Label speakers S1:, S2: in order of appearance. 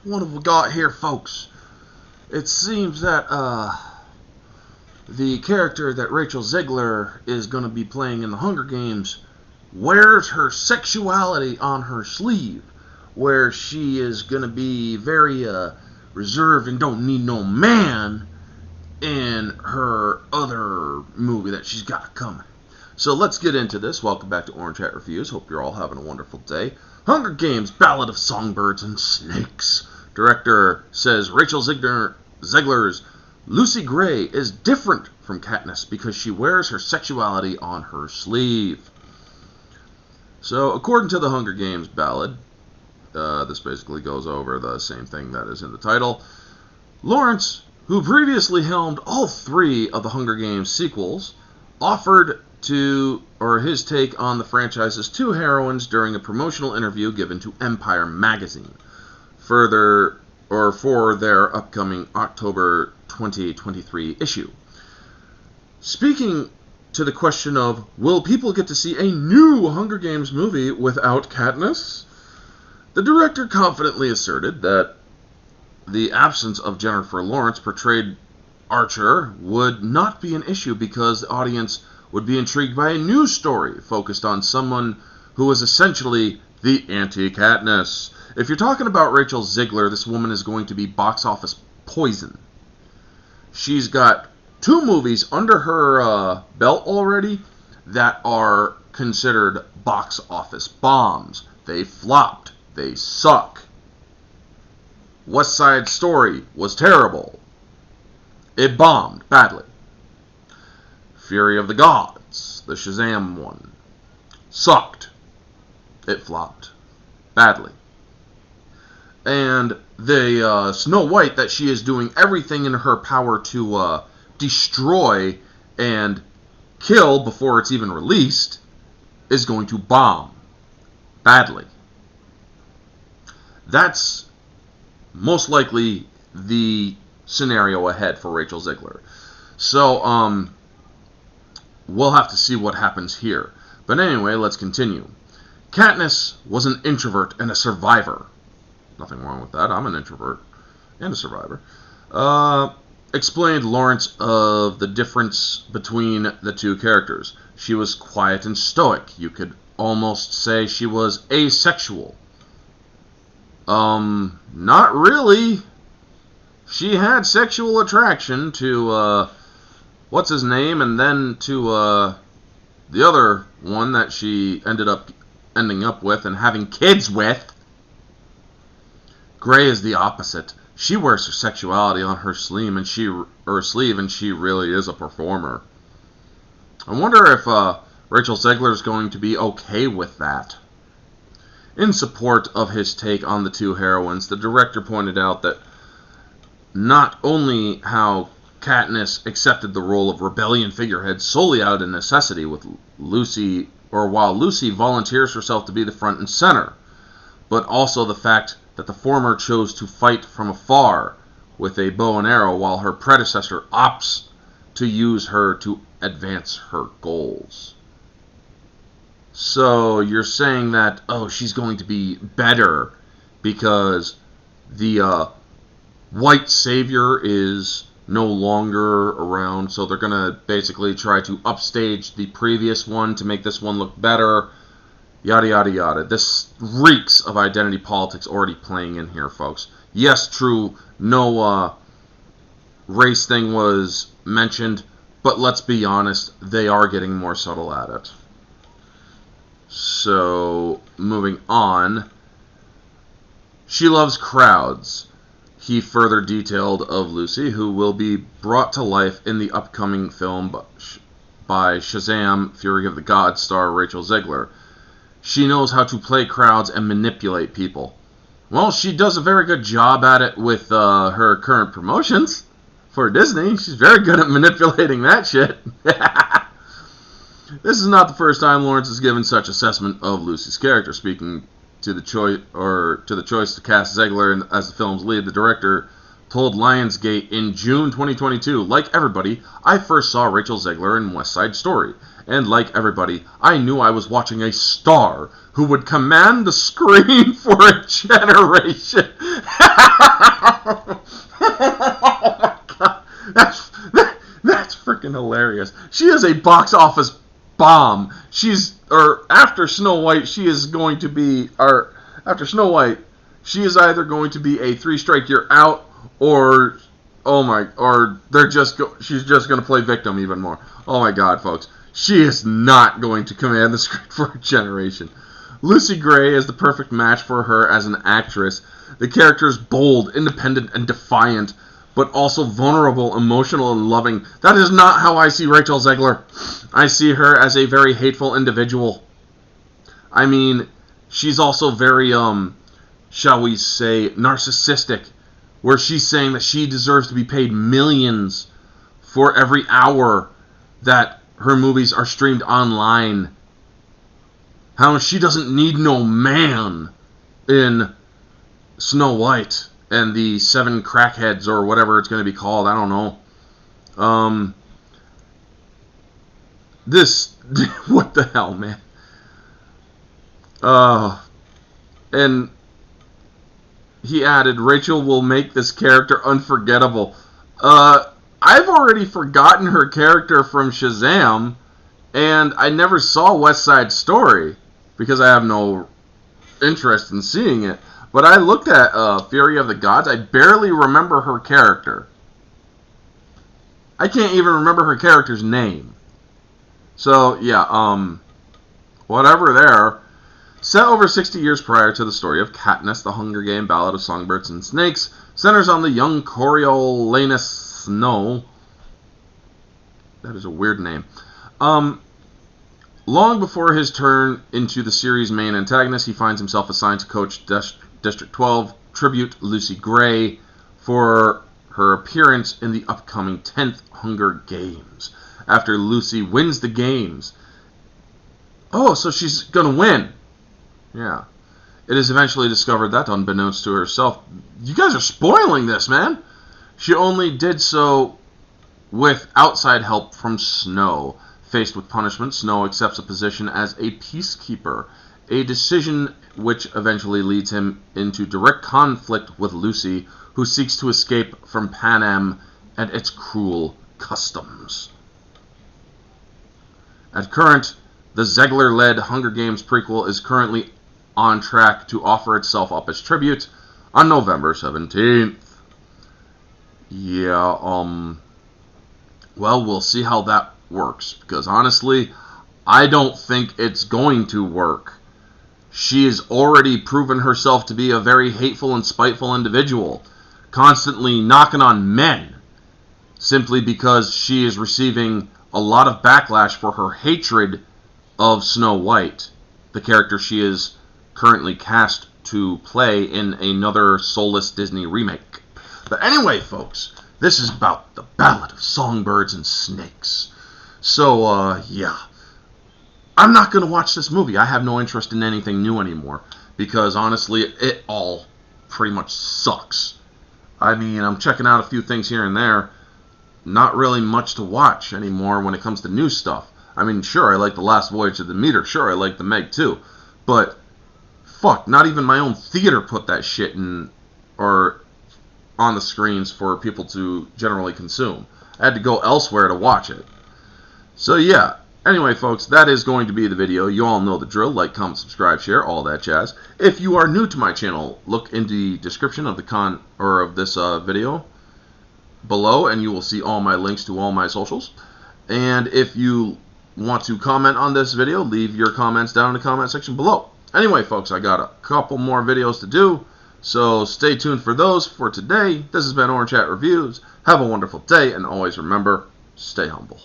S1: what have we got here, folks? It seems that the character that Rachel Zegler is going to be playing in the Hunger Games wears her sexuality on her sleeve, where she is going to be very reserved and don't need no man in her other movie that she's got coming. So let's get into this. Welcome back to Orange Hat Reviews. Hope you're all having a wonderful day. Hunger Games, Ballad of Songbirds and Snakes. Director says Rachel Zegler's Lucy Gray is different from Katniss because she wears her sexuality on her sleeve. So, according to the Hunger Games ballad, this basically goes over the same thing that is in the title. Lawrence, who previously helmed all 3 of the Hunger Games sequels, offered his take on the franchise's 2 heroines during a promotional interview given to Empire magazine for their upcoming October 2023 issue. Speaking to the question of, will people get to see a new Hunger Games movie without Katniss? The director confidently asserted that the absence of Jennifer Lawrence portrayed Archer would not be an issue because the audience would be intrigued by a new story focused on someone who is essentially the anti-Katniss. If you're talking about Rachel Zegler, this woman is going to be box office poison. She's got 2 movies under her belt already that are considered box office bombs. They flopped. They suck. West Side Story was terrible. It bombed badly. Fury of the Gods, the Shazam one, sucked. It flopped badly. And the Snow White that she is doing everything in her power to destroy and kill before it's even released is going to bomb badly. That's most likely the scenario ahead for Rachel Zegler. So, we'll have to see what happens here. But anyway, let's continue. Katniss was an introvert and a survivor. Nothing wrong with that. I'm an introvert and a survivor. Explained Lawrence of the difference between the 2 characters. She was quiet and stoic. You could almost say she was asexual. Not really. She had sexual attraction to, what's his name, and then to, the other one that she ending up with and having kids with. Gray is the opposite. She wears her sexuality on her sleeve, and she really is a performer. I wonder if Rachel Zegler is going to be okay with that. In support of his take on the 2 heroines, the director pointed out that not only how Katniss accepted the role of rebellion figurehead solely out of necessity while Lucy volunteers herself to be the front and center, but also the fact that the former chose to fight from afar with a bow and arrow while her predecessor opts to use her to advance her goals. So you're saying that, she's going to be better because the white savior is no longer around, so they're going to basically try to upstage the previous one to make this one look better. Yada, yada, yada. This reeks of identity politics already playing in here, folks. Yes, true, no race thing was mentioned, but let's be honest, they are getting more subtle at it. So, moving on. She loves crowds. He further detailed of Lucy, who will be brought to life in the upcoming film by Shazam, Fury of the Gods star Rachel Zegler. She knows how to play crowds and manipulate people. Well, she does a very good job at it with her current promotions for Disney. She's very good at manipulating that shit. This is not the first time Lawrence has given such assessment of Lucy's character. Speaking to the choice to cast Zegler as the film's lead, the director told Lionsgate in June 2022, like everybody, I first saw Rachel Zegler in West Side Story. And like everybody, I knew I was watching a star who would command the screen for a generation. Oh my God. That's freaking hilarious. She is a box office bomb. After Snow White, she is going to be, after Snow White, she is either going to be a 3-strike you're out, or she's just going to play victim even more. Oh my God, folks. She is not going to command the screen for a generation. Lucy Gray is the perfect match for her as an actress. The character is bold, independent, and defiant, but also vulnerable, emotional, and loving. That is not how I see Rachel Zegler. I see her as a very hateful individual. I mean, she's also very, shall we say, narcissistic, where she's saying that she deserves to be paid millions for every hour that her movies are streamed online. How she doesn't need no man in Snow White and the 7 crackheads, or whatever it's going to be called. I don't know. What the hell, man? And he added, Rachel will make this character unforgettable. I've already forgotten her character from Shazam, and I never saw West Side Story because I have no interest in seeing it. But I looked at Fury of the Gods. I barely remember her character. I can't even remember her character's name. So, yeah, whatever there. Set over 60 years prior to the story of Katniss, the Hunger Game Ballad of Songbirds and Snakes, centers on the young Coriolanus Snow. That is a weird name. Long before his turn into the series' main antagonist, he finds himself assigned to coach District 12 tribute Lucy Gray for her appearance in the upcoming 10th Hunger Games. After Lucy wins the games. Oh, so she's going to win. Yeah. It is eventually discovered that, unbeknownst to herself, you guys are spoiling this, man. She only did so with outside help from Snow. Faced with punishment, Snow accepts a position as a peacekeeper, a decision which eventually leads him into direct conflict with Lucy, who seeks to escape from Panem and its cruel customs. At current, the Zegler-led Hunger Games prequel is currently on track to offer itself up as tribute on November 17th. Yeah, well, we'll see how that works, because honestly, I don't think it's going to work. She has already proven herself to be a very hateful and spiteful individual, constantly knocking on men, simply because she is receiving a lot of backlash for her hatred of Snow White, the character she is currently cast to play in another soulless Disney remake. But anyway, folks, this is about the Ballad of Songbirds and Snakes. So, yeah. I'm not going to watch this movie. I have no interest in anything new anymore, because honestly, it all pretty much sucks. I mean, I'm checking out a few things here and there. Not really much to watch anymore when it comes to new stuff. I mean, sure, I like The Last Voyage of the Meteor. Sure, I like The Meg too. But, fuck, not even my own theater put that shit in, or on the screens for people to generally consume. I had to go elsewhere to watch it. So, yeah. Anyway, folks, that is going to be the video. You all know the drill. Like, comment, subscribe, share, all that jazz. If you are new to my channel, look in the description of this video below, and you will see all my links to all my socials. And if you want to comment on this video, leave your comments down in the comment section below. Anyway, folks, I got a couple more videos to do, so stay tuned for those. For today, this has been Orange Hat Reviews. Have a wonderful day, and always remember, stay humble.